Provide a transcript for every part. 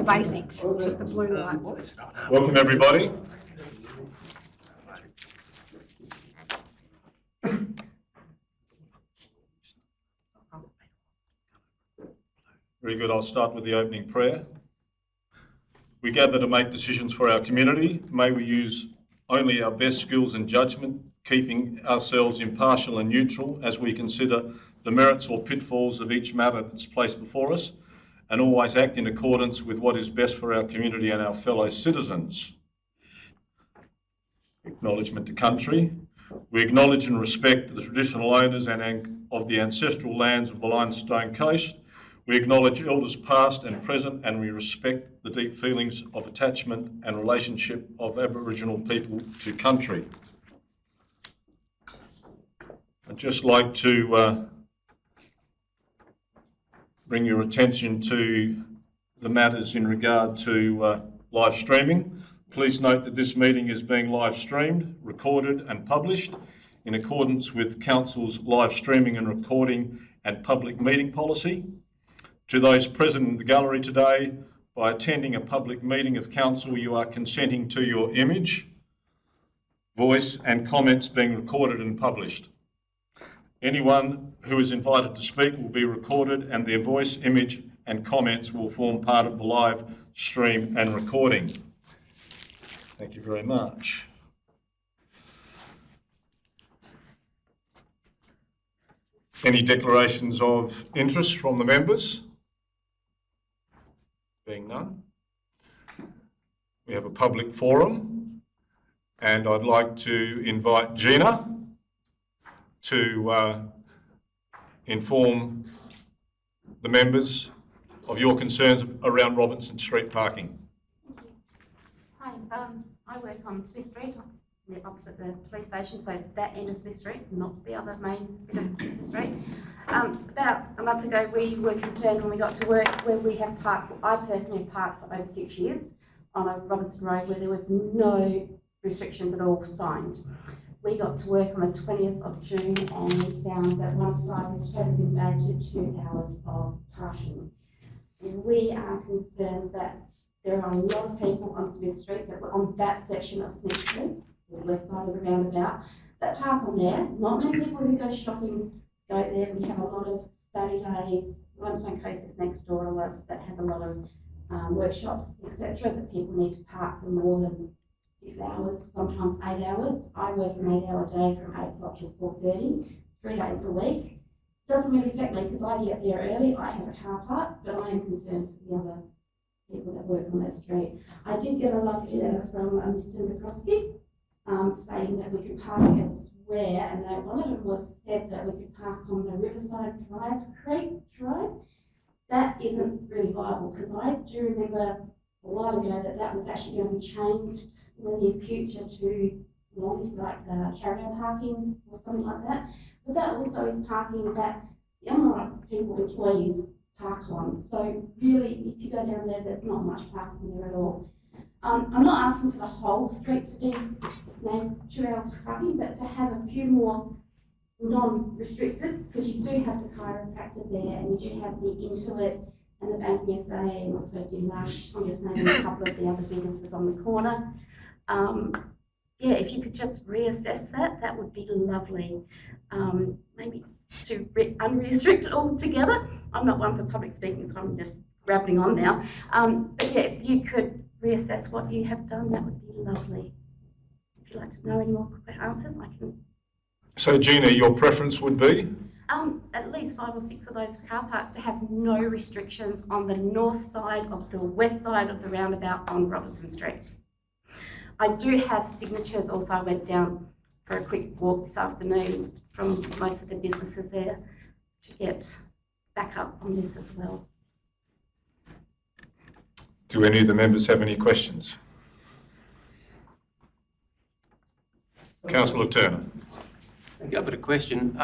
the basics, just the blue light. Welcome everybody. Very good, I'll start with the opening prayer. We gather to make decisions for our community. May we use only our best skills and judgment, keeping ourselves impartial and neutral as we consider the merits or pitfalls of each matter that's placed before us, and always act in accordance with what is best for our community and our fellow citizens. Acknowledgement to country. We acknowledge and respect the traditional owners and of the ancestral lands of the Limestone Coast. We acknowledge elders past and present, and we respect the deep feelings of attachment and relationship of Aboriginal people to country. I'd just like to bring your attention to the matters in regard to live streaming. Please note that this meeting is being live streamed, recorded and published in accordance with Council's live streaming and recording and public meeting policy. To those present in the gallery today, by attending a public meeting of Council, you are consenting to your image, voice and comments being recorded and published. Anyone who is invited to speak will be recorded, and their voice, image and comments will form part of the live stream and recording. Thank you very much. Any declarations of interest from the members? Being none, we have a public forum, and I'd like to invite Gina to inform the members of your concerns around Robinson Street parking. Hi, I work on Smith Street, opposite the police station, so that end of Smith Street, not the other main bit of Smith Street. About a month ago, we were concerned when we got to work where we have parked. I personally parked for over 6 years on a Robinson Road where there was no restrictions at all signed. We got to work on the 20th of June and we found that one side has totally been made to 2 hours of parking. We are concerned that there are a lot of people on Smith Street that were on that section of Smith Street, the west side of the roundabout, that park on there. Not many people who go shopping go there. We have a lot of study days. Limestone Coast is next door to us that have a lot of workshops, etc., that people need to park for more than 6 hours, sometimes 8 hours. I work an 8-hour day from 8 o'clock till 4:30, 3 days a week. It doesn't really affect me because I get there early. I have a car park, but I am concerned for the other people that work on that street. I did get a lovely letter from Mr. Naracoorte stating that we could park elsewhere, and that one of them was said that we could park on the Riverside Creek Drive. That isn't really viable because I do remember a while ago that was actually going to be changed in the near future to caravan parking or something like that. But that also is parking that the unmarked people, employees, park on. So really, if you go down there, there's not much parking there at all. I'm not asking for the whole street to be made 2 hours of parking, but to have a few more non-restricted, because you do have the chiropractor there, and you do have the Intuit and the Bank SA, and also Dimlash. I'm just naming a couple of the other businesses on the corner. Yeah, if you could just reassess that, that would be lovely. Maybe to unrestrict it all together. I'm not one for public speaking, so I'm just rattling on now. But yeah, if you could reassess what you have done, that would be lovely. If you'd like to know any more answers, I can. So Gina, your preference would be? At least 5 or 6 of those car parks to have no restrictions on the north side of the west side of the roundabout on Robinson Street. I do have signatures also. I went down for a quick walk this afternoon from most of the businesses there to get back up on this as well. Do any of the members have any questions? Councillor Turner. I've got a question.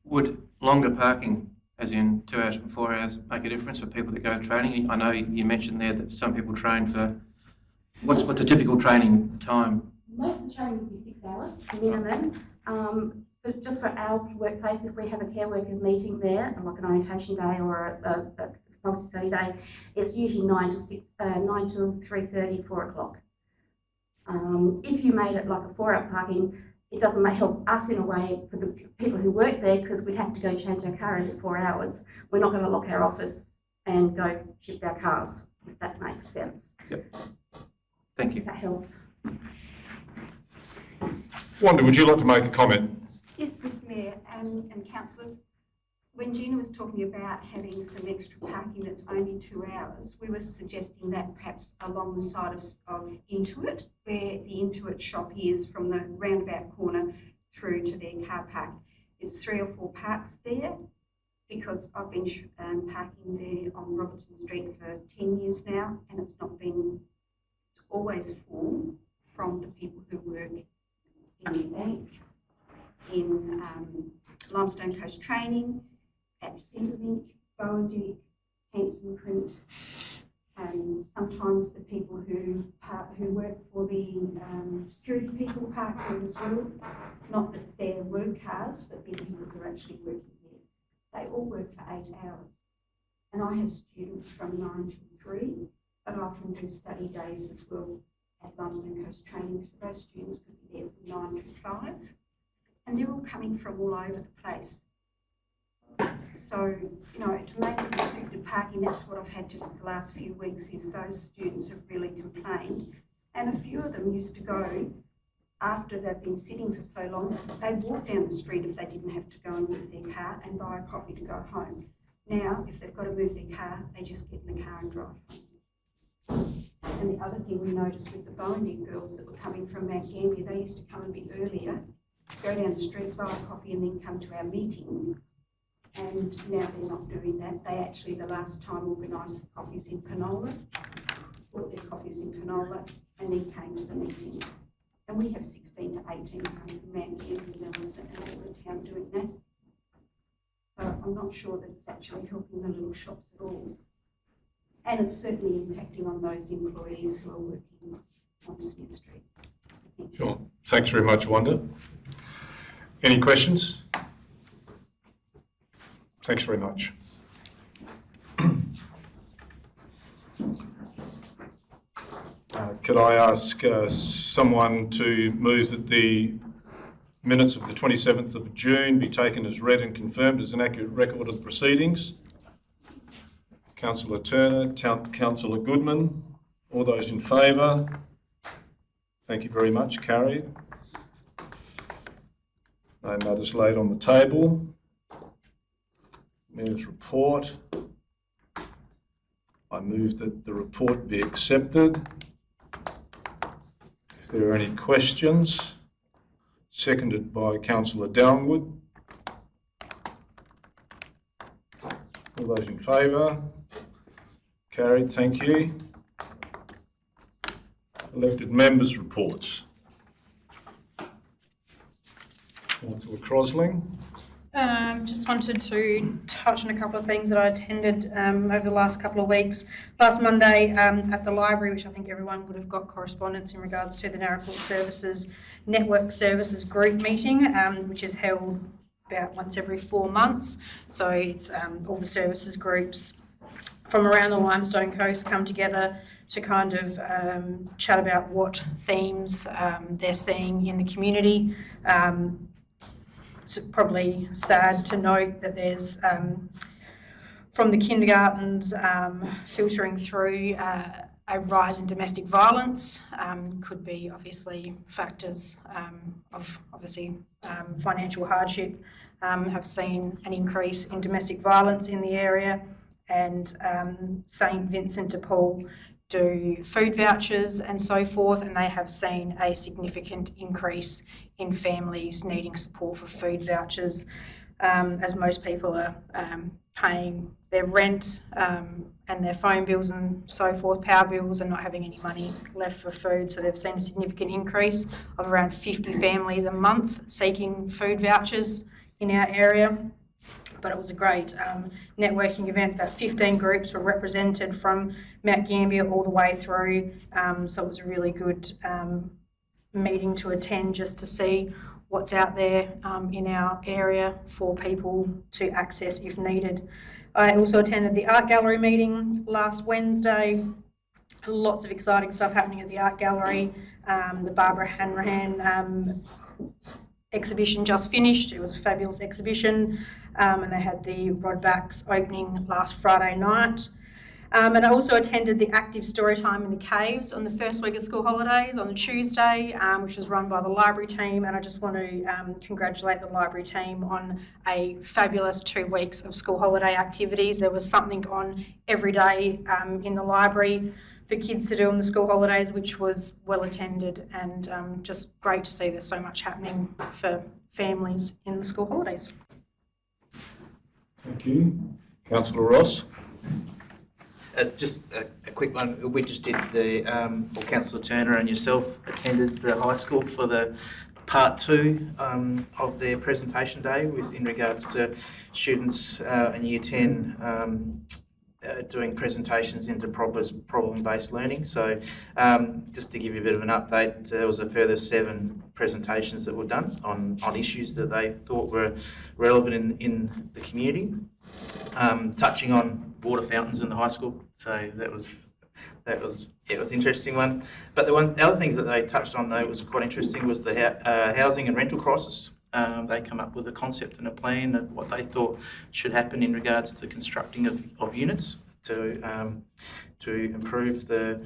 Would longer parking, as in 2 hours and 4 hours, make a difference for people that go training? I know you mentioned there that some people train for, what's a typical training time? Most of the training would be 6 hours minimum. But just for our workplace, if we have a care workers meeting there, like an orientation day or a multi-study day, it's usually 9 till 3:30, 4 o'clock. If you made it like a 4-hour parking, it doesn't help us in a way for the people who work there, because we'd have to go change our car every 4 hours. We're not going to lock our office and go shift our cars, if that makes sense. Yep. Thank you. That helps. Wanda, would you like to make a comment? Yes, Mr Mayor and councillors. When Gina was talking about having some extra parking that's only 2 hours, we were suggesting that perhaps along the side of Intuit, where the Intuit shop is from the roundabout corner through to their car park. It's 3 or 4 parks there, because I've been parking there on Robertson Street for 10 years now, and it's always full from the people who work in the bank, in Limestone Coast Training, at Centrelink, Bowendick, Hanson Print, and sometimes the people who work for the security people park there as well. Not that they're work cars, but the people who are actually working there. They all work for 8 hours. And I have students from 9 to 3, but I often do study days as well at Limestone Coast Training, so those students could be there from 9 to 5. And they're all coming from all over the place. So, you know, to make it restricted parking, that's what I've had just the last few weeks, is those students have really complained. And a few of them used to go, after they've been sitting for so long, they'd walk down the street if they didn't have to go and move their car and buy a coffee to go home. Now, if they've got to move their car, they just get in the car and drive home. And the other thing we noticed with the Bowendick girls that were coming from Mount Gambier, they used to come a bit earlier, go down the street, buy a coffee and then come to our meeting. And now they're not doing that. They actually, the last time, organised coffees in Penola, bought their coffees in Penola, and then came to the meeting. And we have 16 to 18 coming from Mount Gambier, Nelson and all the town doing that. So I'm not sure that it's actually helping the little shops at all. And it's certainly impacting on those employees who are working on Smith Street. So Sure. Thanks very much, Wanda. Any questions? Thanks very much. Could I ask someone to move that the minutes of the 27th of June be taken as read and confirmed as an accurate record of the proceedings? Councillor Turner, Councillor Goodman, all those in favour? Thank you very much. Carried. No matters laid on the table. Mayor's report. I move that the report be accepted. If there are any questions, seconded by Councillor Downwood. All those in favour? Carried, thank you. Elected members' reports. Councillor Crosling. Just wanted to touch on a couple of things that I attended over the last couple of weeks. Last Monday at the library, which I think everyone would have got correspondence in regards to the Naracoorte Services Network Services Group meeting, which is held about once every 4 months. So it's all the services groups from around the Limestone Coast come together to kind of chat about what themes they're seeing in the community. It's probably sad to note that there's, from the kindergartens filtering through, a rise in domestic violence. Could be obviously factors of obviously financial hardship, have seen an increase in domestic violence in the area, and St Vincent de Paul do food vouchers and so forth, and they have seen a significant increase in families needing support for food vouchers, as most people are paying their rent and their phone bills and so forth, power bills, and not having any money left for food. So they've seen a significant increase of around 50 families a month seeking food vouchers in our area. But it was a great networking event. About 15 groups were represented from Mount Gambier all the way through. So it was a really good meeting to attend, just to see what's out there in our area for people to access if needed. I also attended the art gallery meeting last Wednesday. Lots of exciting stuff happening at the art gallery. The Barbara Hanrahan exhibition just finished. It was a fabulous exhibition, and they had the Rodbacks opening last Friday night. And I also attended the active storytime in the caves on the first week of school holidays on a Tuesday, which was run by the library team. And I just want to congratulate the library team on a fabulous 2 weeks of school holiday activities. There was something on every day in the library for kids to do on the school holidays, which was well attended, and just great to see there's so much happening for families in the school holidays. Thank you. Councillor Ross. Just a quick one. We just did or Councillor Turner and yourself attended the high school for the part 2 of their presentation day in regards to students in Year 10 doing presentations into problem-based learning. So just to give you a bit of an update, there was a further 7 presentations that were done on issues that they thought were relevant in the community, touching on water fountains in the high school. So it was an interesting one. But the other things that they touched on though was quite interesting was the housing and rental crisis. They come up with a concept and a plan of what they thought should happen in regards to constructing of units to improve the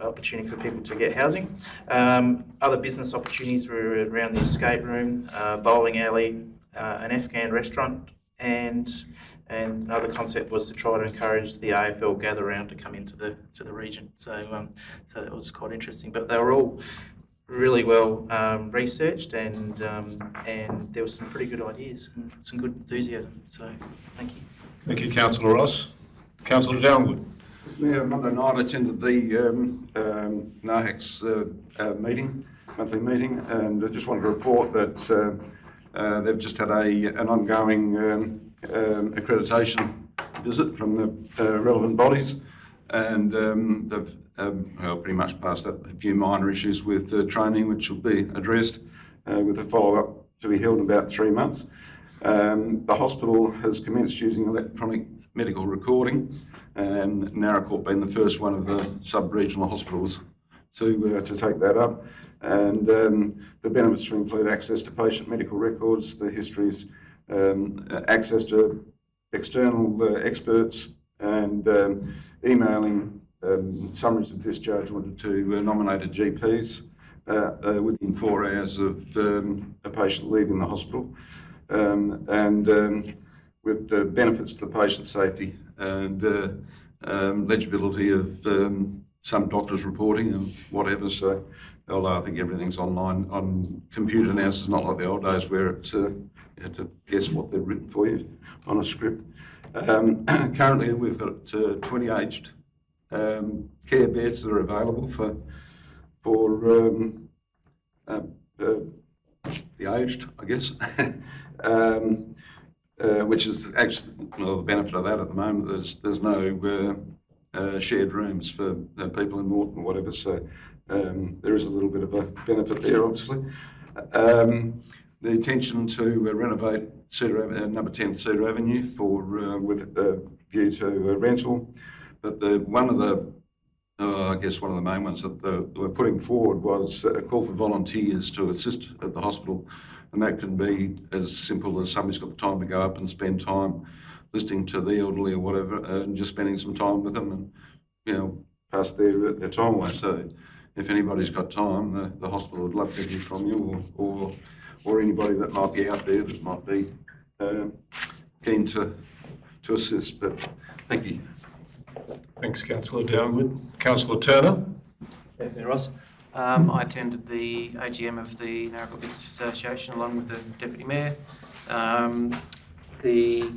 opportunity for people to get housing. Other business opportunities were around the escape room, bowling alley, an Afghan restaurant, and another concept was to try to encourage the AFL gather round to come into the region. So that was quite interesting. But they were all really well researched, and there were some pretty good ideas and some good enthusiasm. So thank you. Thank you, Councillor Ross. Councillor Downwood. Yeah, Monday night I attended the NAHEC's monthly meeting, and I just wanted to report that they've just had an ongoing accreditation visit from the relevant bodies, and they've pretty much passed up a few minor issues with training, which will be addressed with a follow-up to be held in about 3 months. The hospital has commenced using electronic medical recording, and Naracoorte being the first one of the sub-regional hospitals to take that up. And the benefits will include access to patient medical records, the histories, access to external experts, and emailing summaries of discharge ordered to nominated GPs within 4 hours of a patient leaving the hospital, and with the benefits to the patient safety and legibility of some doctors reporting and whatever. So although I think everything's online on computer now, so it's not like the old days where you had to guess what they've written for you on a script. Currently we've got 20 aged care beds that are available for the aged, I guess. Which is actually, well, the benefit of that at the moment, there's no shared rooms for people in Morton or whatever, so there is a little bit of a benefit there, obviously. The intention to renovate number 10 Cedar Avenue with a view to rental, but one of the main ones that we're putting forward was a call for volunteers to assist at the hospital, and that can be as simple as somebody's got the time to go up and spend time listening to the elderly or whatever, and just spending some time with them and pass their time away. So if anybody's got time, the hospital would love to hear from you, or anybody that might be out there that might be keen to assist. But thank you. Thanks, Councillor Downwood. Councillor Turner. Thanks, Ross. I attended the AGM of the Naracoorte Business Association along with the Deputy Mayor. The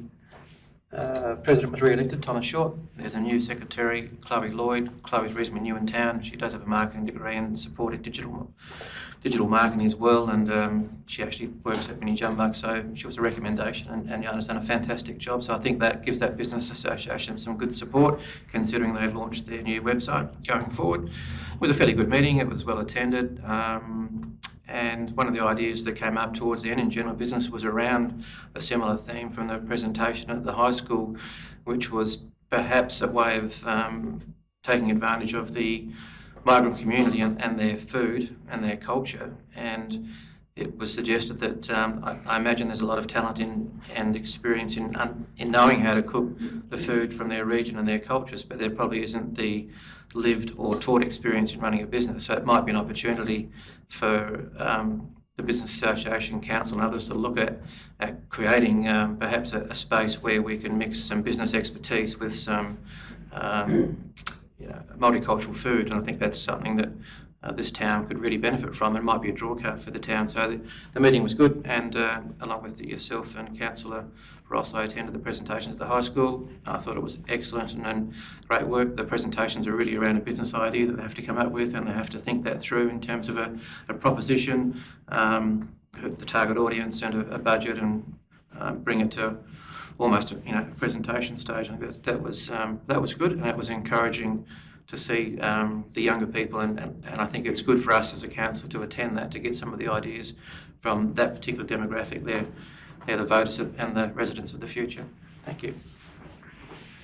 President was re-elected, Thomas Short. There's a new Secretary, Chloe Lloyd. Chloe's reasonably new in town. She does have a marketing degree and supported digital marketing as well, and she actually works at Mini Jumbuck, so she was a recommendation, and Jana's done a fantastic job. So I think that gives that business association some good support, considering they've launched their new website going forward. It was a fairly good meeting. It was well attended. And one of the ideas that came up towards the end in general business was around a similar theme from the presentation at the high school, which was perhaps a way of taking advantage of the migrant community and their food and their culture. And it was suggested that I imagine there's a lot of talent and experience in knowing how to cook the food from their region and their cultures, but there probably isn't the lived or taught experience in running a business. So it might be an opportunity for the Business Association, Council and others to look at creating perhaps a space where we can mix some business expertise with some multicultural food. And I think that's something that this town could really benefit from and might be a draw card for the town. So the meeting was good, and along with yourself and Councillor Ross, I attended the presentations at the high school. I thought it was excellent and great work. The presentations are really around a business idea that they have to come up with, and they have to think that through in terms of a proposition, the target audience and a budget, and bring it to almost a presentation stage. I think that was good, and it was encouraging to see the younger people, and I think it's good for us as a council to attend that, to get some of the ideas from that particular demographic. They're the voters and the residents of the future. Thank you.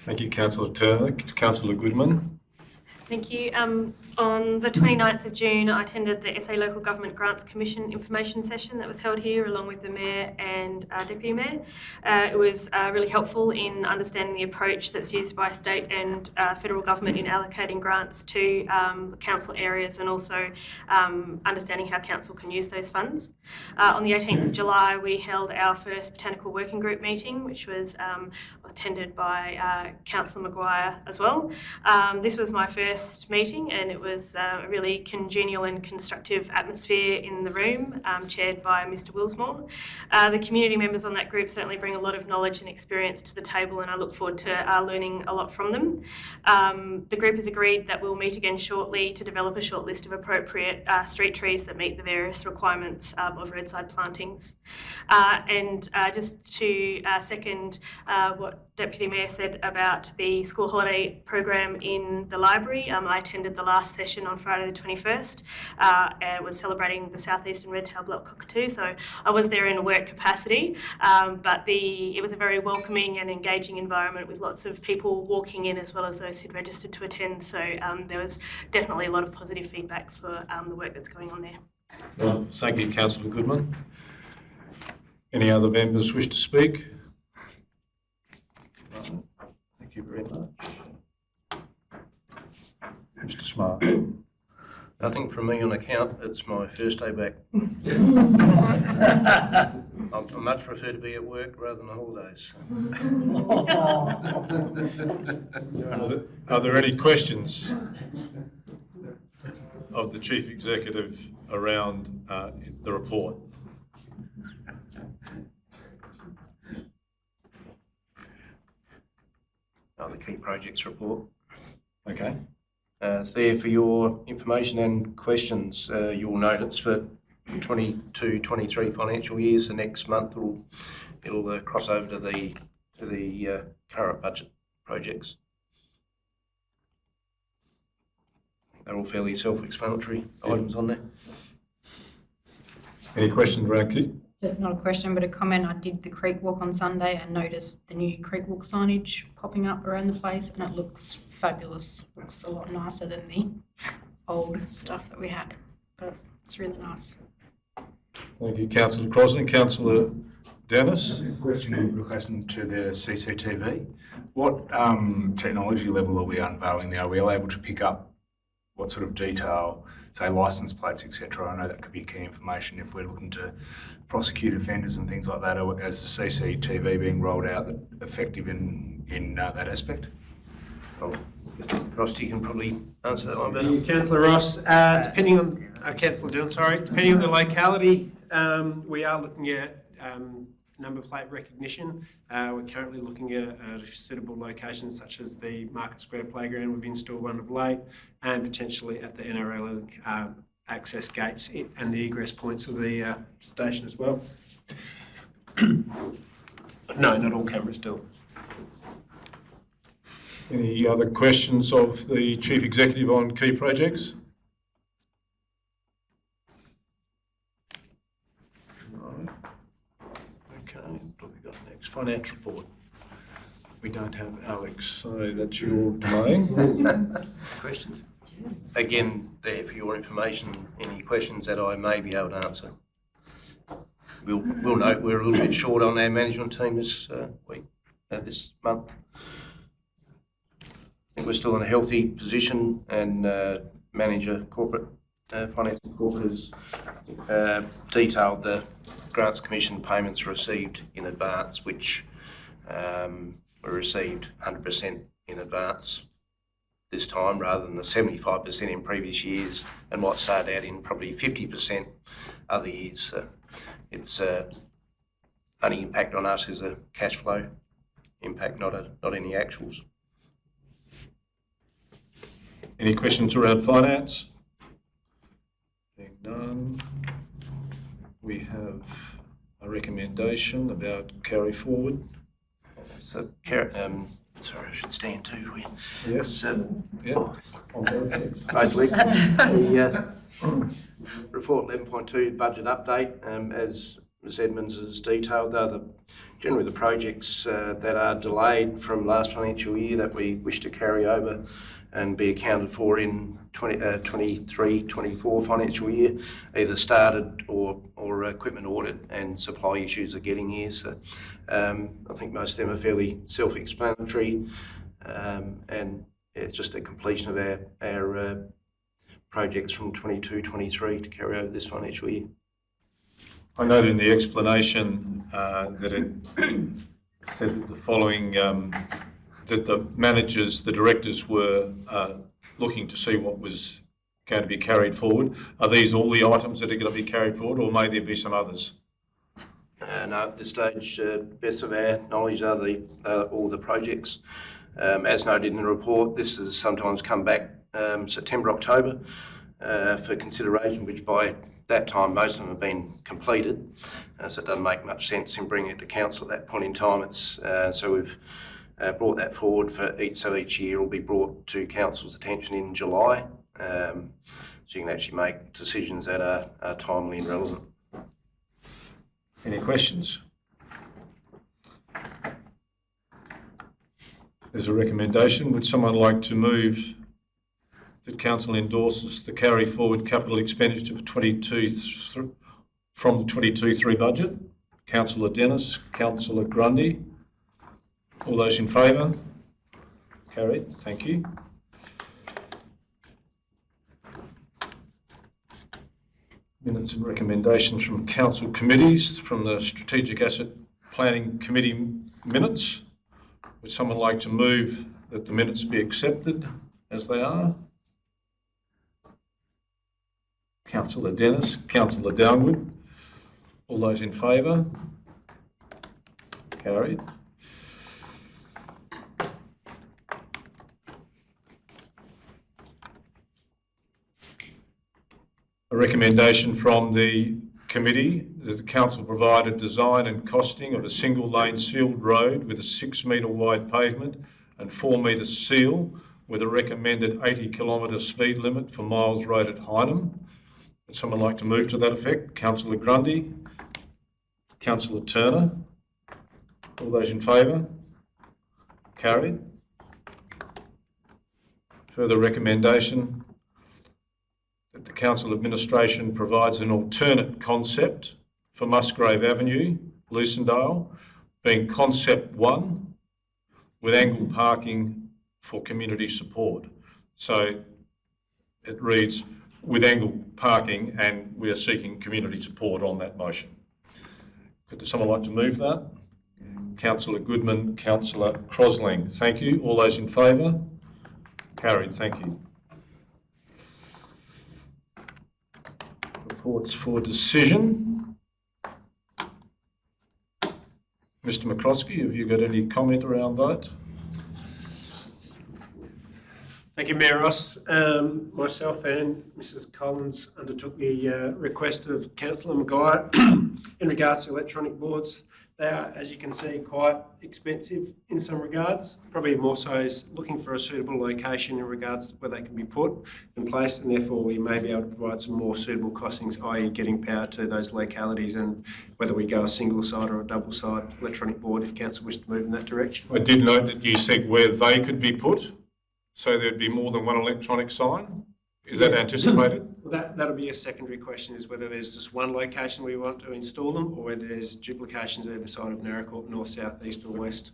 Thank you, Councillor Turner. Councillor Goodman. Thank you. On the 29th of June, I attended the SA Local Government Grants Commission information session that was held here along with the Mayor and Deputy Mayor. It was really helpful in understanding the approach that's used by state and federal government in allocating grants to council areas, and also understanding how council can use those funds. On the 18th of July, we held our first Botanical Working Group meeting, which was attended by Councillor Maguire as well. This was my first meeting, and it was a really congenial and constructive atmosphere in the room, chaired by Mr Willsmore. The community members on that group certainly bring a lot of knowledge and experience to the table, and I look forward to learning a lot from them. The group has agreed that we'll meet again shortly to develop a short list of appropriate street trees that meet the various requirements of roadside plantings. And just to second what Deputy Mayor said about the school holiday program in the library, I attended the last session on Friday the 21st. It was celebrating the Southeastern Red-tailed Black Cockatoo, so I was there in a work capacity, but it was a very welcoming and engaging environment with lots of people walking in as well as those who'd registered to attend, so there was definitely a lot of positive feedback for the work that's going on there. Well, thank you, Councillor Goodman. Any other members wish to speak? Thank you very much. Mr Smart. Nothing from me on account. It's my first day back. I much prefer to be at work rather than holidays. Are there any questions of the Chief Executive around the report? The key projects report. Okay. It's there for your information and questions. You'll note it's for 22-23 financial years, so next month it'll cross over to the current budget projects. They're all fairly self-explanatory items on there. Any questions around Keith? Just not a question, but a comment. I did the Creek Walk on Sunday and noticed the new Creek Walk signage popping up around the place, and it looks fabulous. Looks a lot nicer than the old stuff that we had, but it's really nice. Thank you, Councillor Crosland. Councillor Dennis. A question in relation to the CCTV. What technology level are we unveiling now? Are we able to pick up what sort of detail, say licence plates, etc.? I know that could be key information if we're looking to prosecute offenders and things like that. As the CCTV being rolled out, effective in that aspect? Ross, you can probably answer that one better. Councillor Ross, depending on Councillor Dillon, depending on the locality, we are looking at number plate recognition. We're currently looking at suitable locations such as the Market Square Playground. We've installed one of late, and potentially at the NRL access gates and the egress points of the station as well. No, not all cameras do. Any other questions of the Chief Executive on key projects? Right. Okay, what have we got next? Finance report. We don't have Alex. So that's your domain. Questions? Again, there for your information, any questions that I may be able to answer. We'll note we're a little bit short on our management team this week, this month. I think we're still in a healthy position, and manager corporate finance and corporate has detailed the grants commission payments received in advance, which were received 100% in advance this time rather than the 75% in previous years, and what started out in probably 50% other years. So it's only impact on us is a cash flow impact, not any actuals. Any questions around finance? Being none, we have a recommendation about carry forward. So, sorry, I should stand too. Yes. So, Yeah. On both legs. both legs. The report 11.2 budget update, as Ms Edmonds has detailed, generally the projects that are delayed from last financial year that we wish to carry over and be accounted for in 23-24 financial year, either started or equipment ordered, and supply issues are getting here. So I think most of them are fairly self-explanatory, and it's just a completion of our projects from 22-23 to carry over this financial year. I noted in the explanation that it said the following, that the managers, the directors were looking to see what was going to be carried forward. Are these all the items that are going to be carried forward, or may there be some others? No, at this stage, best of our knowledge are all the projects. As noted in the report, this has sometimes come back September, October for consideration, which by that time most of them have been completed. So it doesn't make much sense in bringing it to council at that point in time. So we've brought that forward for each year will be brought to council's attention in July, so you can actually make decisions that are timely and relevant. Any questions? There's a recommendation. Would someone like to move that council endorses the carry forward capital expenditure for 22 from the 22-3 budget? Councillor Dennis, Councillor Grundy. All those in favour? Carried. Thank you. Minutes and recommendations from council committees, from the Strategic Asset Planning Committee minutes. Would someone like to move that the minutes be accepted as they are? Councillor Dennis, Councillor Downwood. All those in favour? Carried. A recommendation from the committee that the council provide a design and costing of a single lane sealed road with a 6 metre wide pavement and 4 metre seal with a recommended 80 kilometre speed limit for Miles Road at Hynham. Would someone like to move to that effect? Councillor Grundy, Councillor Turner. All those in favour? Carried. Further recommendation that the council administration provides an alternate concept for Musgrave Avenue, Lucindale, being concept 1 with angle parking for community support. So it reads with angle parking, and we are seeking community support on that motion. Could someone like to move that? Councillor Goodman, Councillor Crosling. Thank you. All those in favour? Carried. Thank you. Reports for decision. Mr McCroskey, have you got any comment around that? Thank you, Mayor Ross. Myself and Mrs Collins undertook the request of Councillor Maguire in regards to electronic boards They are, as you can see, quite expensive in some regards. Probably more so is looking for a suitable location in regards to where they can be put and placed, and therefore we may be able to provide some more suitable costings, i.e. getting power to those localities, and whether we go a single side or a double side electronic board if council wish to move in that direction. I did note that you said where they could be put, so there'd be more than one electronic sign. Is that anticipated? Well, that'll be a secondary question, is whether there's just one location we want to install them or whether there's duplications either side of Naracoorte, north, south, east or west.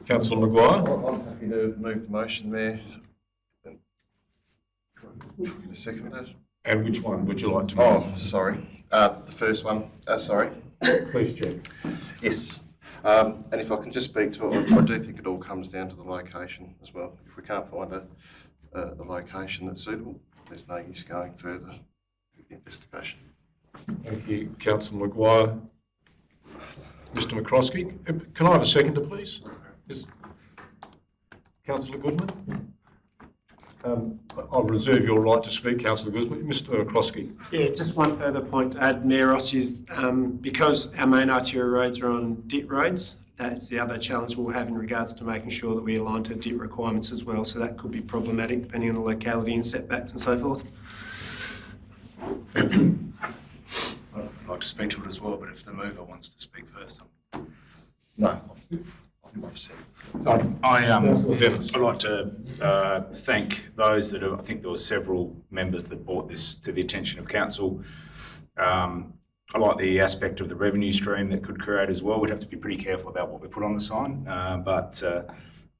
Councillor Maguire? I'm happy to move the motion, Mayor. Get a second of that? And which one would you like to move? Oh, sorry. The first one. Sorry. Please check. Yes. And if I can just speak to it, I do think it all comes down to the location as well. If we can't find a location that's suitable, there's no use going further with the investigation. Thank you, Councillor Maguire. Mr McCroskey, can I have a seconder, please? Councillor Goodman? I'll reserve your right to speak, Councillor Goodman. Mr McCroskey. Yeah, just one further point to add, Mayor Ross, is because our main arterial roads are on DIT roads, that's the other challenge we'll have in regards to making sure that we align to DIT requirements as well. So that could be problematic depending on the locality and setbacks and so forth. Thank you. I'd like to speak to it as well, but if the mover wants to speak first. No, I've said. Councillor Dennis. I'd like to thank those that I think there were several members that brought this to the attention of council. I like the aspect of the revenue stream that could create as well. We'd have to be pretty careful about what we put on the sign, but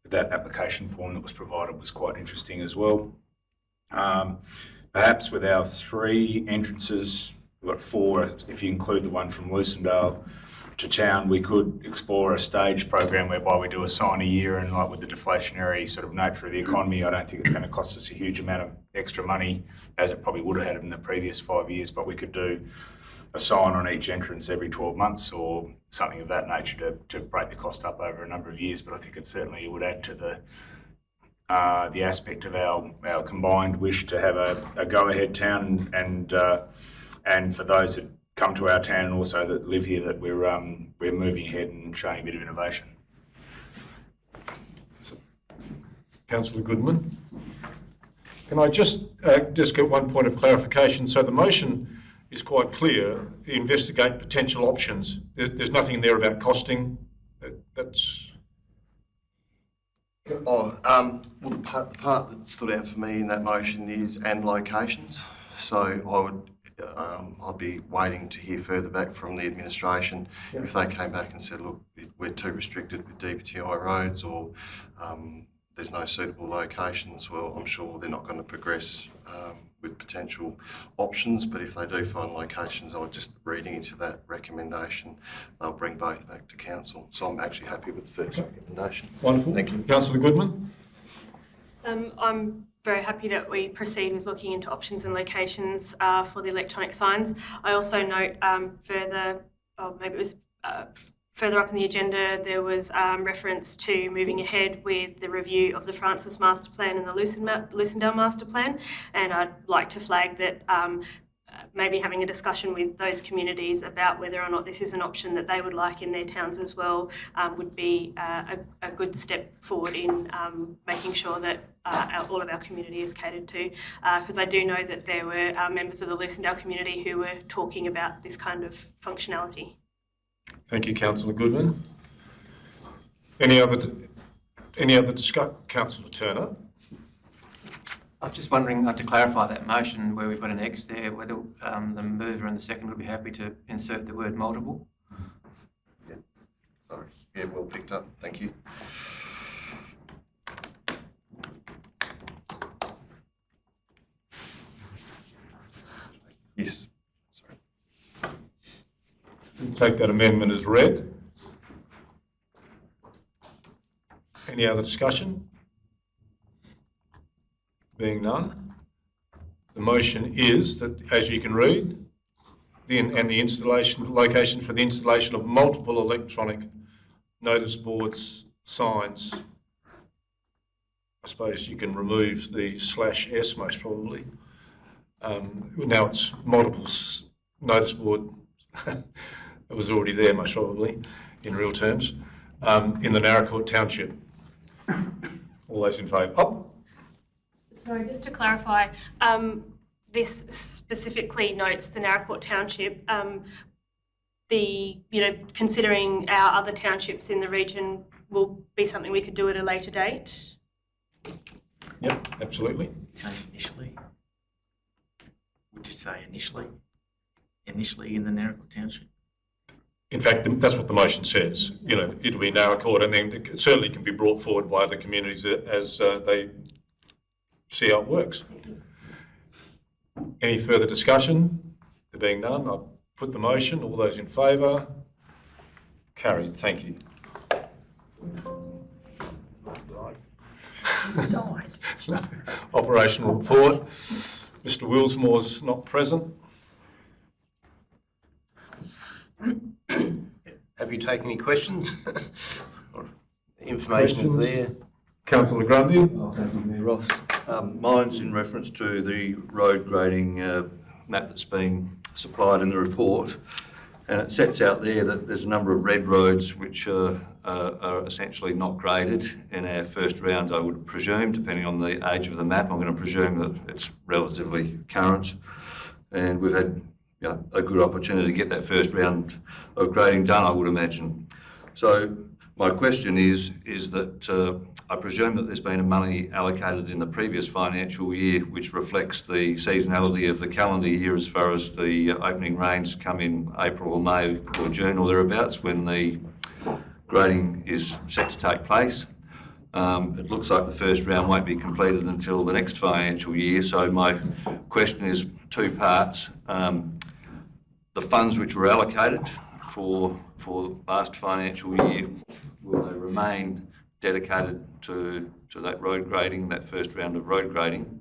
that application form that was provided was quite interesting as well. Perhaps with our 3 entrances, we've got 4 if you include the one from Lucindale to town, we could explore a stage program whereby we do a sign a year, and like with the deflationary sort of nature of the economy, I don't think it's going to cost us a huge amount of extra money as it probably would have had in the previous 5 years, but we could do a sign on each entrance every 12 months or something of that nature to break the cost up over a number of years. But I think it certainly would add to the aspect of our combined wish to have a go-ahead town, and for those that come to our town and also that live here, that we're moving ahead and showing a bit of innovation. Councillor Goodman. Can I just get one point of clarification? So the motion is quite clear, investigate potential options. There's nothing in there about costing. That's... Well, the part that stood out for me in that motion is and locations. So I'd be waiting to hear further back from the administration. Yep. If they came back and said, look, we're too restricted with DPTI roads, or there's no suitable locations, well, I'm sure they're not going to progress with potential options. But if they do find locations, I'm just reading into that recommendation, they'll bring both back to council. So I'm actually happy with the first recommendation. Wonderful. Thank you. Councillor Goodman. I'm very happy that we proceed with looking into options and locations for the electronic signs. I also note further up in the agenda, there was reference to moving ahead with the review of the Francis Master Plan and the Lucindale Master Plan, and I'd like to flag that maybe having a discussion with those communities about whether or not this is an option that they would like in their towns as well would be a good step forward in making sure that all of our community is catered to, because I do know that there were members of the Lucindale community who were talking about this kind of functionality. Thank you, Councillor Goodman. Any other discussion? Councillor Turner. I'm just wondering, to clarify that motion where we've got an X there, whether the mover and the second would be happy to insert the word multiple. Yeah, sorry. Yeah, well picked up. Thank you. Yes. Sorry. Take that amendment as read. Any other discussion? Being none, the motion is that, as you can read, the location for the installation of multiple electronic notice boards, signs. I suppose you can remove the /S most probably. Now it's multiple notice board it was already there most probably, in real terms, in the Naracoorte Township. All those in favour? Oh, So just to clarify, this specifically notes the Naracoorte Township. Considering our other townships in the region will be something we could do at a later date. yep, absolutely. Initially? Would you say initially? Initially in the Naracoorte Township? In fact, that's what the motion says. You know, it'll be Naracoorte, and then it certainly can be brought forward by other communities as they see how it works. Any further discussion? There being none, I'll put the motion. All those in favour? Carried. Thank you. Operational report. Mr. Willsmore's not present. Have you taken any questions? Or information is there. Councillor Grundy. Thank you, Mayor Ross. Mine's in reference to the road grading map that's been supplied in the report, and it sets out there that there's a number of red roads which are essentially not graded in our first round, I would presume, depending on the age of the map. I'm going to presume that it's relatively current, and we've had a good opportunity to get that first round of grading done, I would imagine. So my question is that I presume that there's been money allocated in the previous financial year which reflects the seasonality of the calendar year as far as the opening rains come in April or May or June or thereabouts when the grading is set to take place. It looks like the first round won't be completed until the next financial year, so my question is two parts. The funds which were allocated for last financial year, will they remain dedicated to that road grading, that first round of road grading?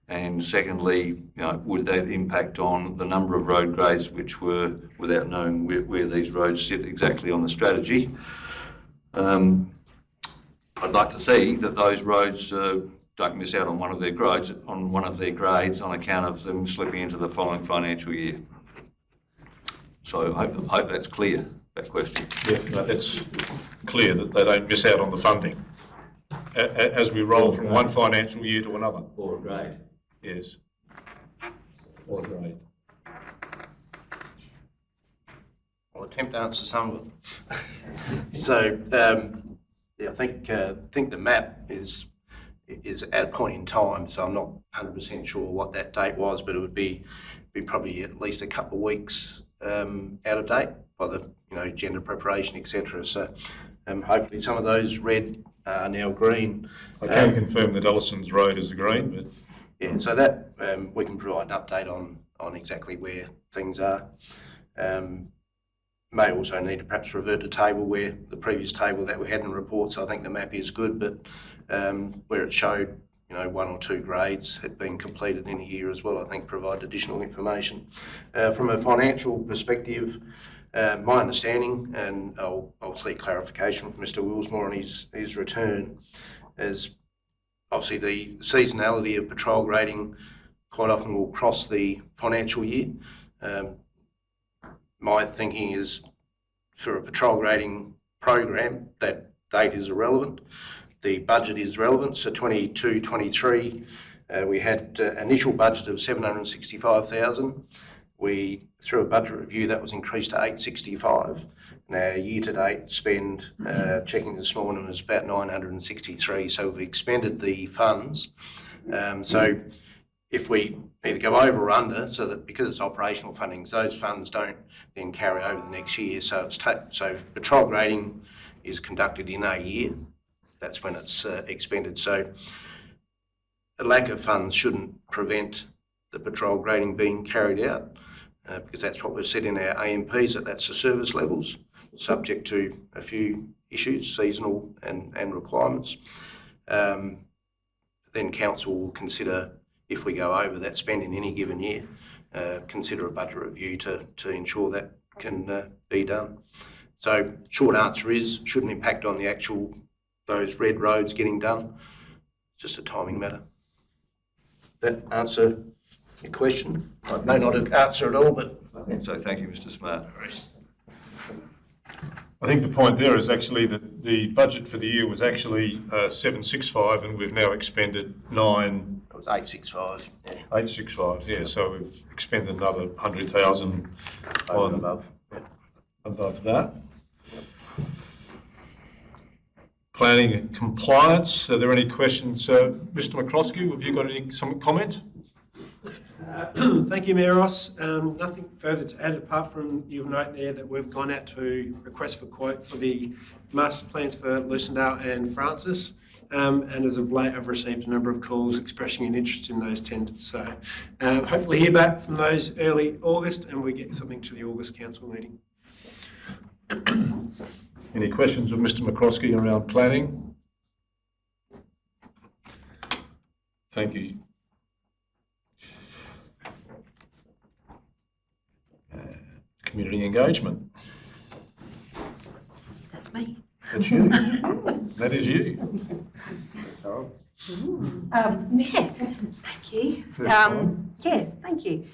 And secondly, would that impact on the number of road grades which were, without knowing where these roads sit exactly on the strategy? I'd like to see that those roads don't miss out on one of their grades on account of them slipping into the following financial year. So I hope that's clear, that question. Yeah, no, it's clear that they don't miss out on the funding as we roll from one financial year to another. Or a grade. Yes. Or a grade. I'll attempt to answer some of it. So, I think the map is at a point in time, so I'm not 100% sure what that date was, but it would be probably at least a couple of weeks out of date by the agenda preparation, etc. So hopefully some of those red are now green. I can confirm that Ellison's Road is the green, but yeah, so that we can provide an update on exactly where things are. May also need to perhaps revert a table where the previous table that we had in the report, so I think the map is good, but where it showed one or two grades had been completed in a year as well, I think provide additional information. From a financial perspective, my understanding, and I'll seek clarification from Mr. Willsmore on his return, is obviously the seasonality of patrol grading quite often will cross the financial year. My thinking is for a patrol grading program, that date is irrelevant. The budget is relevant, so 22-23, we had initial budget of 765,000. We, through a budget review, that was increased to 865. Now, year-to-date spend, checking this morning, was about 963, so we've expended the funds. So if we either go over or under, so that because it's operational funding, those funds don't then carry over the next year. So so patrol grading is conducted in a year. That's when it's expended. So a lack of funds shouldn't prevent the patrol grading being carried out because that's what we've said in our AMPs, that's the service levels, subject to a few issues, seasonal and requirements. Then council will consider, if we go over that spend in any given year, consider a budget review to ensure that can be done. So short answer is, shouldn't impact on the actual, those red roads getting done, just a timing matter. That answer your question? I may not answer at all, but I think so. Thank you, Mr. Smart. I think the point there is actually that the budget for the year was actually 765, and we've now expended It was 865, yeah. 865. Yeah, so we've expended another 100,000 Over and on above. above that. Planning and compliance. Are there any questions, Mr. McCroskey? Have you got some comment? Thank you, Mayor Ross. Nothing further to add apart from you'll note there that we've gone out to request for quote for the master plans for Lucindale and Francis. And as of late, I've received a number of calls expressing an interest in those tenders. So hopefully hear back from those early August and we get something to the August council meeting. Any questions of Mr. McCroskey around planning? Thank you. Community engagement. That's me. That's you. That is you. Yeah, thank you. Yeah, thank you.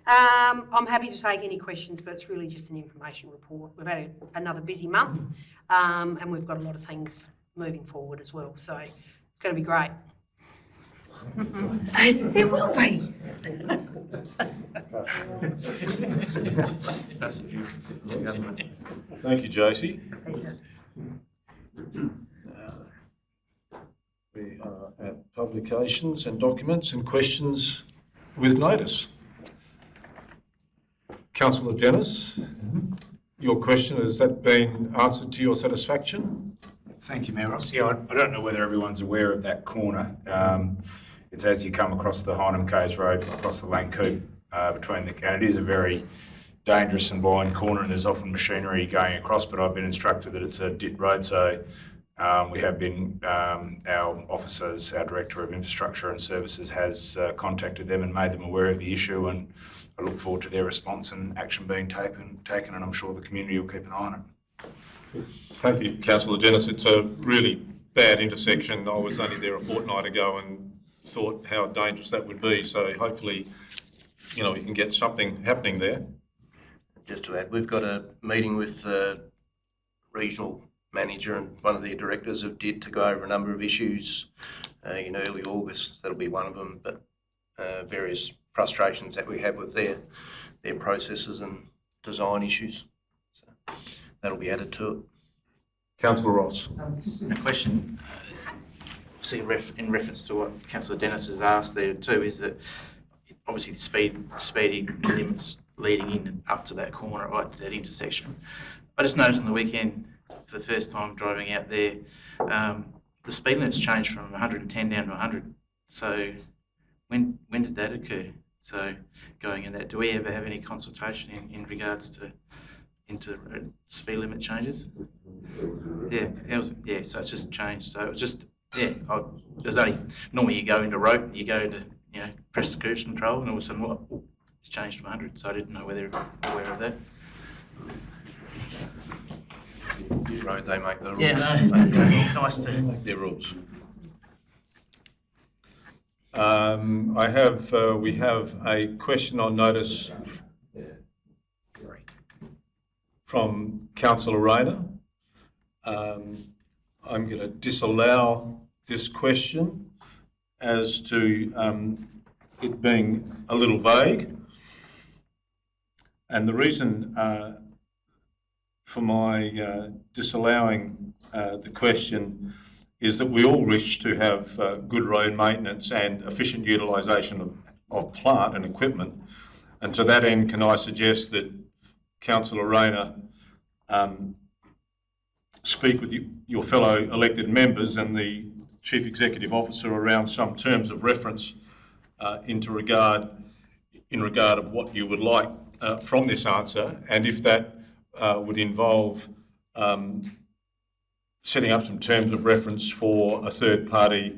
I'm happy to take any questions, but it's really just an information report. We've had another busy month, and we've got a lot of things moving forward as well, so it's going to be great. It will be. Thank you, Josie. We are at publications and documents and questions with notice. Councillor Dennis, your question, has that been answered to your satisfaction? Thank you, Mayor Ross. Yeah, I don't know whether everyone's aware of that corner. It's as you come across the Hynham Caves Road, across the Lancoop, between the, and it is a very dangerous and blind corner, and there's often machinery going across, but I've been instructed that it's a DIT road, so we have been, our officers, our Director of Infrastructure and Services has contacted them and made them aware of the issue, and I look forward to their response and action being taken, and I'm sure the community will keep an eye on it. Thank you, Councillor Dennis. It's a really bad intersection. I was only there a fortnight ago and thought how dangerous that would be. So hopefully, you know, we can get something happening there. Just to add, we've got a meeting with the regional manager and one of their directors of DIT to go over a number of issues in early August. That'll be one of them, but various frustrations that we have with their processes and design issues. So that'll be added to it. Councillor Ross. Just a question, obviously in reference to what Councillor Dennis has asked there too, is that obviously the speeding limits leading in and up to that corner, right to that intersection. I just noticed on the weekend, for the first time driving out there, the speed limit's changed from 110 down to 100. So when did that occur? So going in that, do we ever have any consultation in regards to into speed limit changes? Yeah, so it's just changed. So it was just, there's only, normally you go into road and you go into, you know, press the cruise control and all of a sudden, it's changed to 100. So I didn't know whether you were aware of that. This road, they make the rules. Yeah, no, nice to Make their rules. We have a question on notice from Councillor Rayner. I'm going to disallow this question as to it being a little vague. And the reason for my disallowing the question is that we all wish to have good road maintenance and efficient utilisation of plant and equipment. And to that end, can I suggest that Councillor Rayner speak with your fellow elected members and the Chief Executive Officer around some terms of reference in regard of what you would like from this answer, and if that would involve setting up some terms of reference for a third party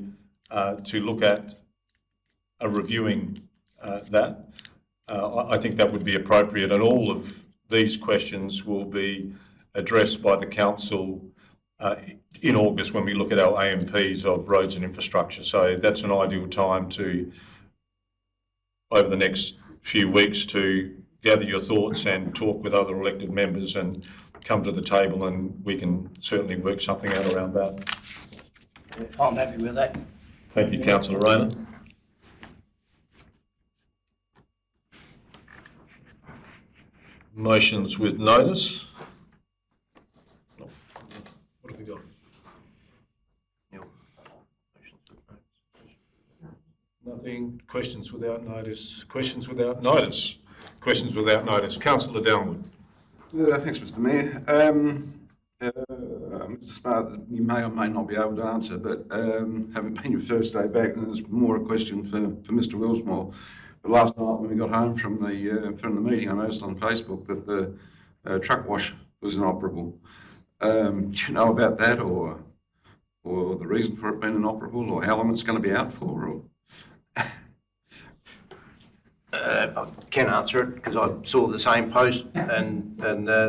to look at reviewing that. I think that would be appropriate, and all of these questions will be addressed by the Council in August when we look at our AMPs of roads and infrastructure. So that's an ideal time to, over the next few weeks, to gather your thoughts and talk with other elected members and come to the table and we can certainly work something out around that. I'm happy with that. Thank you, Councillor Rayner. Motions with notice. What have we got? Nothing. Questions without notice. Questions without notice. Questions without notice. Councillor Downwood. Thanks, Mr. Mayor. Mr. Smart, you may or may not be able to answer, but having been your first day back, and it's more a question for Mr. Willsmore. But last night when we got home from the meeting, I noticed on Facebook that the truck wash was inoperable. Do you know about that, or the reason for it being inoperable, or how long it's going to be out for? Or? I can answer it because I saw the same post and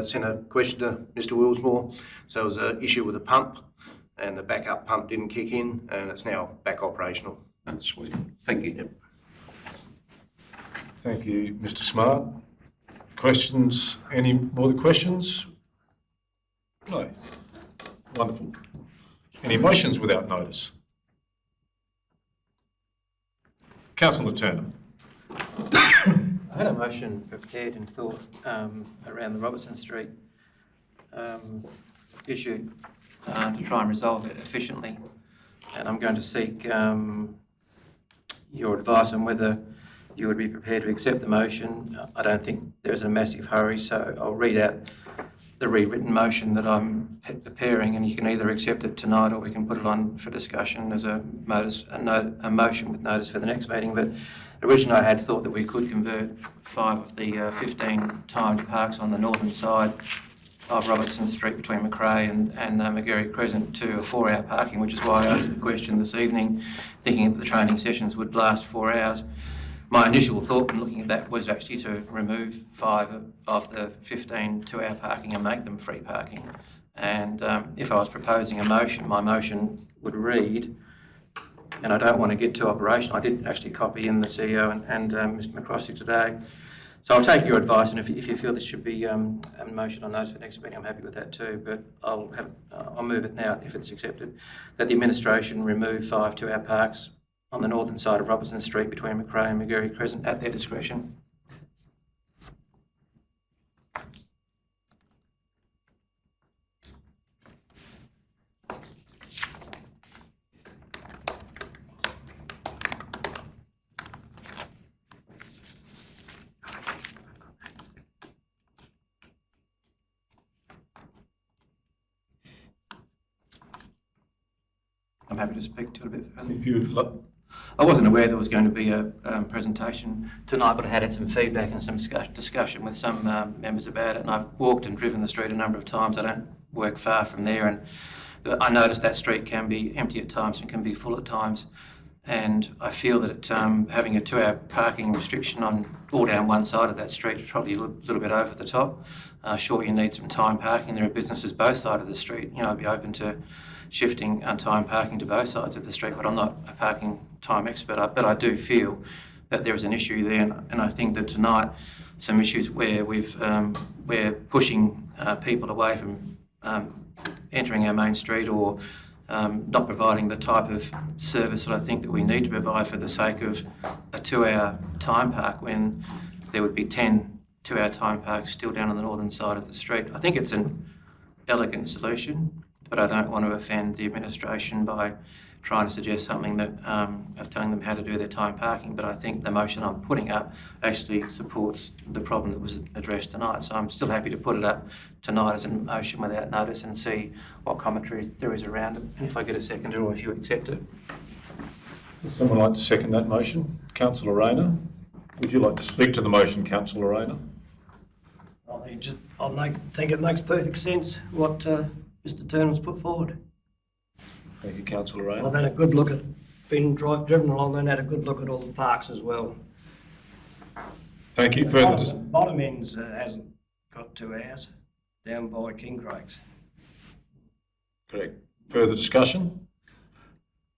sent a question to Mr. Willsmore. So it was an issue with the pump, and the backup pump didn't kick in, and it's now back operational. That's sweet. Thank you. Yep. Thank you, Mr. Smart. Questions? Any more questions? No. Wonderful. Any motions without notice? Councillor Turner. I had a motion prepared and thought around the Robertson Street issue to try and resolve it efficiently, and I'm going to seek your advice on whether you would be prepared to accept the motion. I don't think there's a massive hurry, so I'll read out the rewritten motion that I'm preparing, and you can either accept it tonight or we can put it on for discussion as a motion with notice for the next meeting. But originally I had thought that we could convert 5 of the 15 timed parks on the northern side of Robertson Street between Macrae and McGarry Crescent to a 4-hour parking, which is why I asked the question this evening, thinking that the training sessions would last 4 hours. My initial thought when looking at that was actually to remove 5 of the 15 2-hour parking and make them free parking. And if I was proposing a motion, my motion would read, and I don't want to get too operational, I did actually copy in the CEO and Mr. McCroskey today. So I'll take your advice, and if you feel this should be a motion on notice for next meeting, I'm happy with that too, but I'll move it now if it's accepted, that the administration remove 5 2-hour parks on the northern side of Robertson Street between Macrae and McGarry Crescent at their discretion. I'm happy to speak to it a bit further. If you I wasn't aware there was going to be a presentation tonight, but I had some feedback and some discussion with some members about it, and I've walked and driven the street a number of times. I don't work far from there, and I noticed that street can be empty at times and can be full at times, and I feel that having a 2-hour parking restriction on all down one side of that street is probably a little bit over the top. Sure, you need some time parking. There are businesses both sides of the street. You know, I'd be open to shifting time parking to both sides of the street, but I'm not a parking time expert, but I do feel that there is an issue there, and I think that tonight some issues where we're pushing people away from entering our main street or not providing the type of service that I think that we need to provide for the sake of a 2-hour time park when there would be 10 2-hour time parks still down on the northern side of the street. I think it's an elegant solution, but I don't want to offend the administration by trying to suggest something that of telling them how to do their time parking, but I think the motion I'm putting up actually supports the problem that was addressed tonight. So I'm still happy to put it up tonight as a motion without notice and see what commentary there is around it, and if I get a seconder or if you accept it. Would someone like to second that motion? Councillor Rayner. Would you like to speak to the motion, Councillor Rayner? I think it makes perfect sense what Mr. Turner's put forward. Thank you, Councillor Rayner. I've had a good look at, driven along and had a good look at all the parks as well. Thank you. Bottom ends hasn't got 2 hours down by King Craig's. Correct. Further discussion?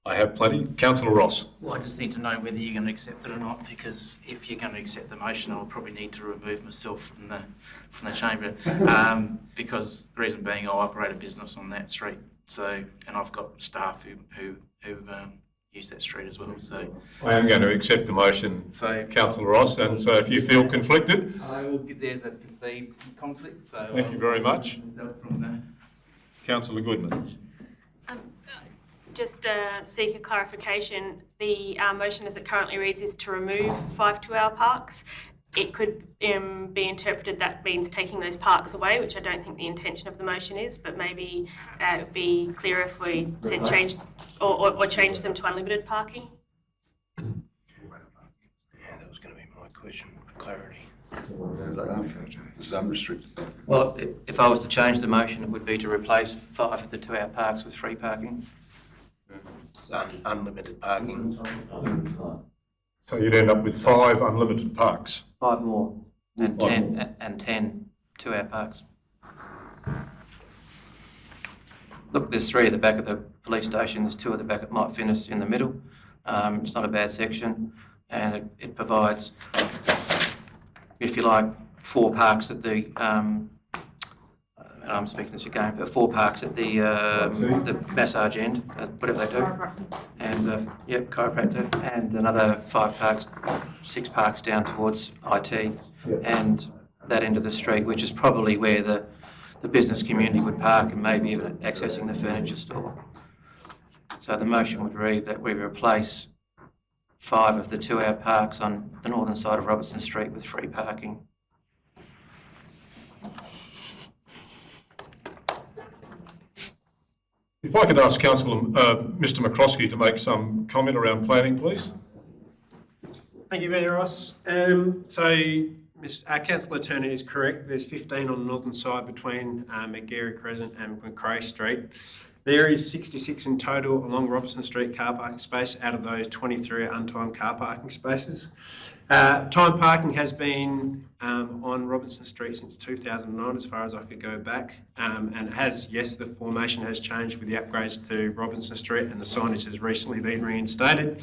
I have plenty. Councillor Ross. Well, I just need to know whether you're going to accept it or not, because if you're going to accept the motion, I'll probably need to remove myself from the chamber. Because the reason being, I operate a business on that street, so, and I've got staff who use that street as well. So I am going to accept the motion, So Councillor Ross, and so if you feel conflicted, there's a perceived conflict. So thank you very much. From the Councillor Goodman. Just seek a clarification. The motion as it currently reads is to remove 5 2-hour parks. It could be interpreted that means taking those parks away, which I don't think the intention of the motion is, but maybe it would be clearer if we said change or change them to unlimited parking. Yeah, that was going to be my question for clarity. It's unrestricted. Well, if I was to change the motion, it would be to replace 5 of the 2-hour parks with free parking. Unlimited parking. So you'd end up with 5 unlimited parks. 5 more and 10 2-hour parks. Look, there's 3 at the back of the police station. There's 2 at the back at Mike Finnis in the middle. It's not a bad section, and it provides, if you like, 4 parks at the. I'm speaking as you're going, but 4 parks at the massage end, whatever they do, and chiropractor, and another 5 parks, 6 parks down towards IT, and that end of the street, which is probably where the business community would park and maybe even accessing the furniture store. So the motion would read that we replace 5 of the 2-hour parks on the northern side of Robertson Street with free parking. If I could ask Councillor Mr McCroskey to make some comment around planning, please. Thank you, Mayor Ross. Councillor Turner is correct. There's 15 on the northern side between McGarry Crescent and Macrae Street. There is 66 in total along Robertson Street car parking space. Out of those, 23 are untimed car parking spaces. Time parking has been on Robertson Street since 2009, as far as I could go back, and it has, yes, the formation has changed with the upgrades to Robinson Street, and the signage has recently been reinstated.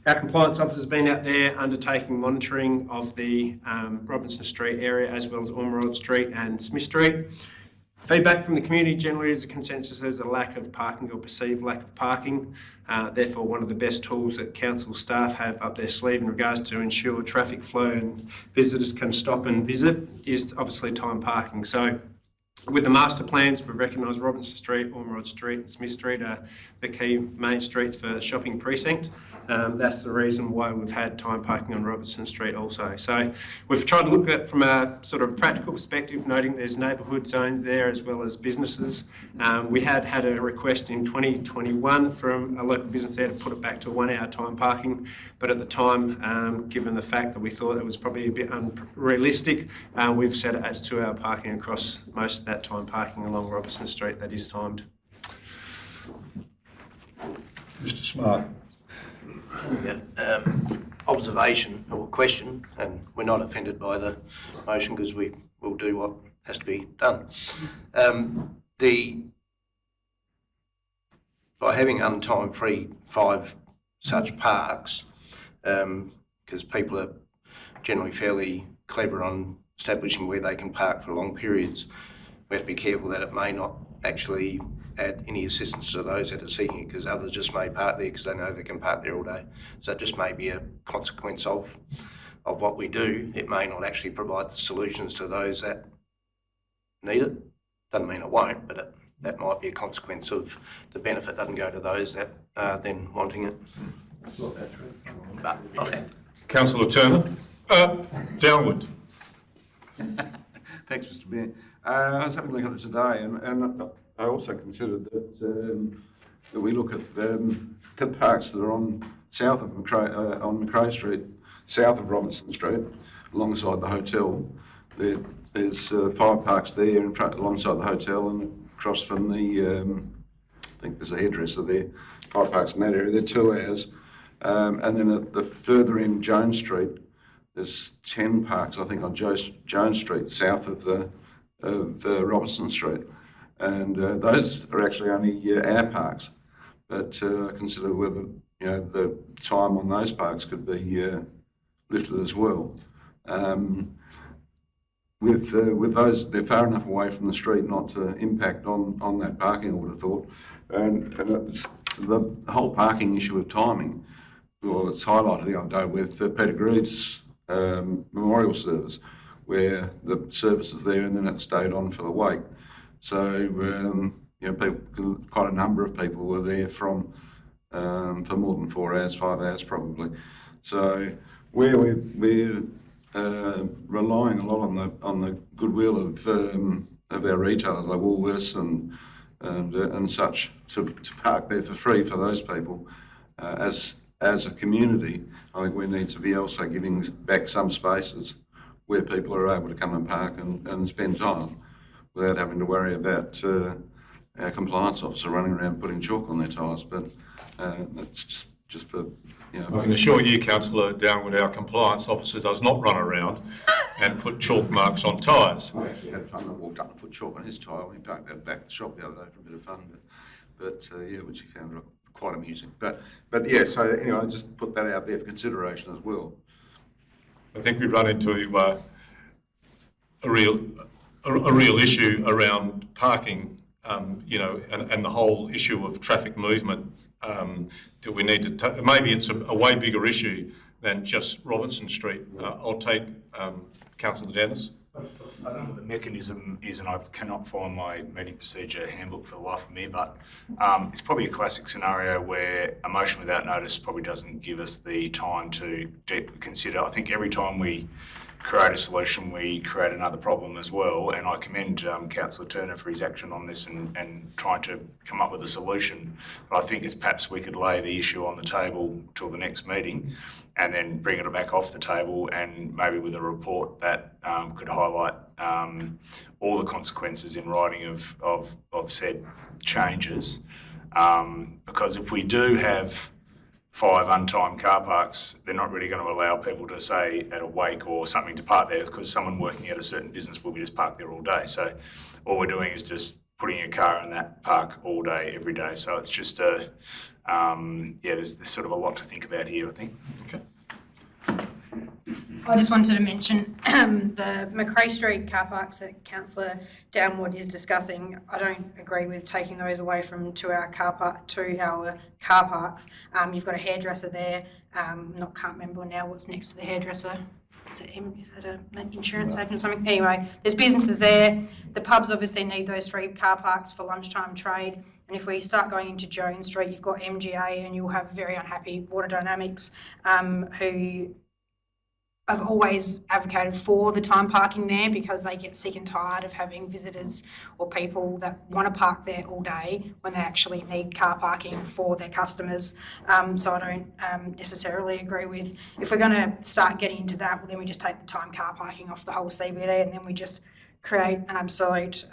Our compliance officer has been out there undertaking monitoring of the Robinson Street area, as well as Ormerod Street and Smith Street. Feedback from the community generally is a consensus there's a lack of parking or perceived lack of parking. Therefore, one of the best tools that council staff have up their sleeve in regards to ensure traffic flow and visitors can stop and visit is obviously time parking. So with the master plans, we've recognised Robinson Street, Ormerod Street and Smith Street are the key main streets for the shopping precinct. That's the reason why we've had time parking on Robertson Street also. So we've tried to look at it from a sort of practical perspective, noting there's neighbourhood zones there as well as businesses. We had a request in 2021 from a local business there to put it back to 1-hour time parking, but at the time, given the fact that we thought it was probably a bit unrealistic, we've set it at 2-hour parking across most of that time parking along Robertson Street that is timed. Mr Smart. Observation or question, and we're not offended by the motion because we will do what has to be done. By having untimed free 5 such parks, because people are generally fairly clever on establishing where they can park for long periods, we have to be careful that it may not actually add any assistance to those that are seeking it, because others just may park there because they know they can park there all day. So it just may be a consequence of what we do. It may not actually provide the solutions to those that need it. Doesn't mean it won't, but that might be a consequence of the benefit doesn't go to those that are then wanting it. But, okay. Councillor Turner. Downward. Thanks, Mr Mayor. I was having a look at it today, and I also considered that we look at the parks that are on south of Macrae Street, south of Robinson Street, alongside the hotel. There's 5 parks there in front, alongside the hotel, and across from the I think there's a hairdresser there. 5 parks in that area. They're 2 hours, and then at the further end, Jones Street, there's 10 parks I think on Jones Street, south of Robinson Street, and those are actually only our parks. but consider whether the time on those parks could be lifted as well. With those, they're far enough away from the street not to impact on that parking, I would have thought. And it's the whole parking issue of timing. Well, it's highlighted the other day with Peter Greaves' memorial service, where the service is there and then it stayed on for the wake. So, people, quite a number of people were there for more than 4 hours, 5 hours probably. So, where we're relying a lot on the goodwill of our retailers like Woolworths and such to park there for free for those people. As a community, I think we need to be also giving back some spaces where people are able to come and park and spend time without having to worry about our compliance officer running around putting chalk on their tyres. But that's just for, I can assure you, Councillor Downwood, our compliance officer does not run around and put chalk marks on tyres. I actually had fun. I walked up and put chalk on his tyre when he parked out back of the shop the other day for a bit of fun. But which he found quite amusing. But yeah, so anyway, I just put that out there for consideration as well. I think we've run into a real issue around parking, and the whole issue of traffic movement. Do we need to? Maybe it's a way bigger issue than just Robinson Street. I'll take Councillor Dennis. I don't know what the mechanism is, and I cannot find my meeting procedure handbook for the life of me, but it's probably a classic scenario where a motion without notice probably doesn't give us the time to consider. I think every time we create a solution, we create another problem as well, and I commend Councillor Turner for his action on this and trying to come up with a solution. But I think it's perhaps we could lay the issue on the table till the next meeting and then bring it back off the table, and maybe with a report that could highlight all the consequences in writing of said changes. Because if we do have 5 untimed car parks, they're not really going to allow people to say at a wake or something to park there, because someone working at a certain business will be just parked there all day. So all we're doing is just putting a car in that park all day, every day. So it's just there's sort of a lot to think about here, I think. Okay. I just wanted to mention the Macrae Street car parks that Councillor Downwood is discussing. I don't agree with taking those away from 2 hour car parks. You've got a hairdresser there. Can't remember now what's next to the hairdresser. Is it an insurance agent or something? Anyway, there's businesses there. The pubs obviously need those 3 car parks for lunchtime trade. And if we start going into Jones Street, you've got MGA, and you'll have very unhappy Water Dynamics who I've always advocated for the time parking there, because they get sick and tired of having visitors or people that want to park there all day when they actually need car parking for their customers. So I don't necessarily agree with, if we're going to start getting into that, well, then we just take the time car parking off the whole CBD, and then we just create an absolute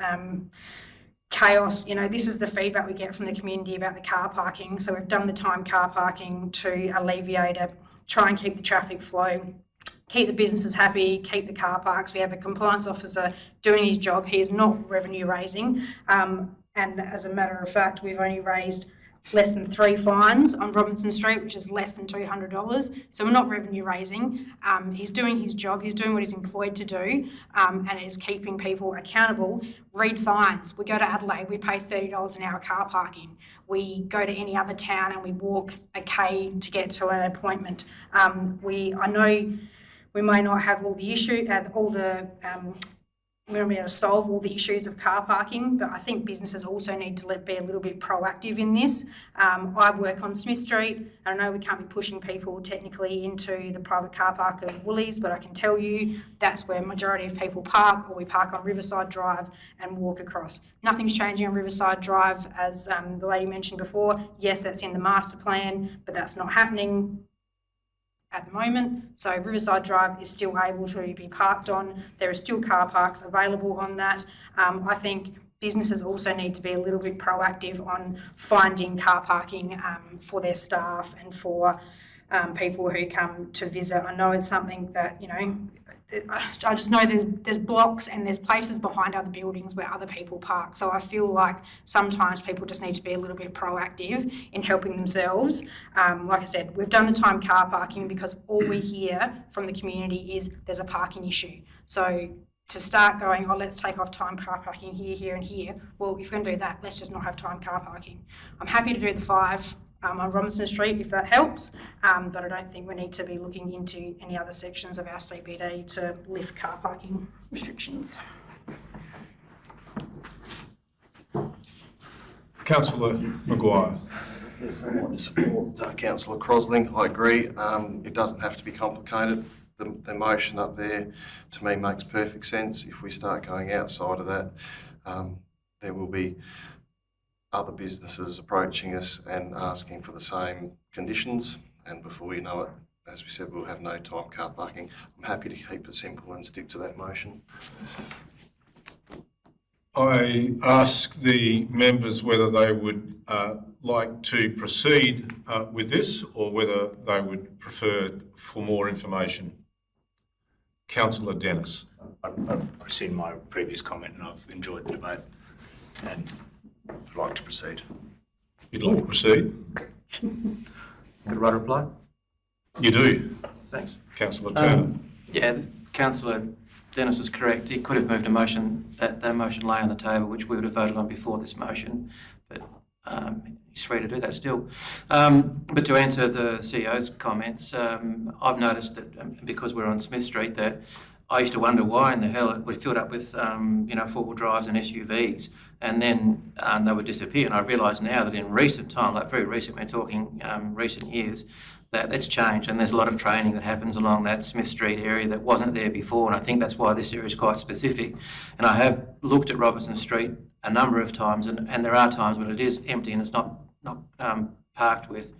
chaos. This is the feedback we get from the community about the car parking. So we've done the time car parking to alleviate it, try and keep the traffic flow, keep the businesses happy, keep the car parks. We have a compliance officer doing his job. He is not revenue raising. And as a matter of fact, we've only raised less than 3 fines on Robinson Street, which is less than $200. So we're not revenue raising. He's doing his job. He's doing what he's employed to do, and is keeping people accountable. Read signs. We go to Adelaide, we pay $30 an hour car parking. We go to any other town and we walk a K to get to an appointment. I know we may not have all the we're not be able to solve all the issues of car parking, but I think businesses also need to be a little bit proactive in this. I work on Smith Street. I know we can't be pushing people technically into the private car park of Woolies, but I can tell you that's where majority of people park, or we park on Riverside Drive and walk across. Nothing's changing on Riverside Drive, as the lady mentioned before. Yes, that's in the master plan, but that's not happening at the moment. So Riverside Drive is still able to be parked on. There are still car parks available on that. I think businesses also need to be a little bit proactive on finding car parking for their staff and for people who come to visit. I know it's something that, you know, I just know there's blocks and there's places behind other buildings where other people park. So I feel like sometimes people just need to be a little bit proactive in helping themselves. Like I said, we've done the time car parking because all we hear from the community is there's a parking issue. So to start going, oh, let's take off time car parking here, here and here. Well, if we're going to do that, let's just not have time car parking. I'm happy to do the 5 on Robinson Street if that helps, but I don't think we need to be looking into any other sections of our CBD to lift car parking restrictions. Councillor Maguire. Yes, I want to support Councillor Crosling. I agree. It doesn't have to be complicated. The motion up there to me makes perfect sense. If we start going outside of that, there will be other businesses approaching us and asking for the same conditions, and before you know it, as we said, we'll have no time car parking. I'm happy to keep it simple and stick to that motion. I ask the members whether they would like to proceed with this or whether they would prefer for more information. Councillor Dennis. I've seen my previous comment and I've enjoyed the debate and I'd like to proceed. You'd like to proceed? Got a right reply? You do. Thanks. Councillor Turner. Yeah, Councillor Dennis is correct. He could have moved a motion, that motion lay on the table, which we would have voted on before this motion, but he's free to do that still. But to answer the CEO's comments, I've noticed that because we're on Smith Street, that I used to wonder why in the hell we filled up with, four-wheel drives and SUVs, and then they would disappear. And I realise now that in recent time, like very recent, we're talking recent years, that it's changed, and there's a lot of training that happens along that Smith Street area that wasn't there before, and I think that's why this area is quite specific. And I have looked at Robertson Street a number of times, and there are times when it is empty and it's not parked with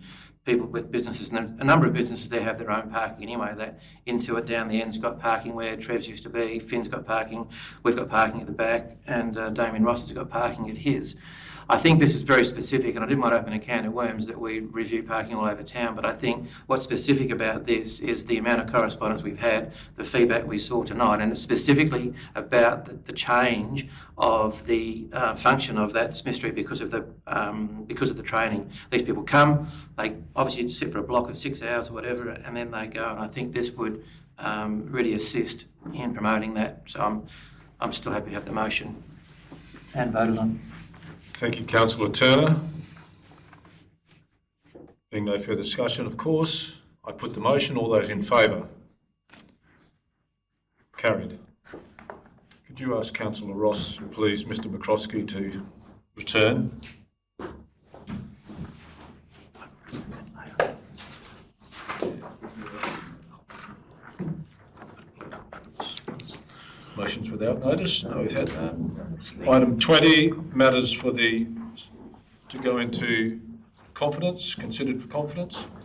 people with businesses, and a number of businesses there have their own parking anyway. That Intuit down the end's got parking where Trev's used to be, Finn's got parking, we've got parking at the back, and Damien Ross has got parking at his. I think this is very specific, and I didn't want to open a can of worms that we review parking all over town, but I think what's specific about this is the amount of correspondence we've had, the feedback we saw tonight, and it's specifically about the change of the function of that Smith Street because of the training. These people come, they obviously sit for a block of 6 hours or whatever, and then they go, and I think this would really assist in promoting that. So I'm still happy to have the motion and voted on. Thank you, Councillor Turner. Being no further discussion, of course, I put the motion. All those in favour? Carried. Could you ask Councillor Ross, please, Mr McCroskey, to return? Motions without notice. No, we've had that. Item 20, matters to go into confidence, considered for confidence.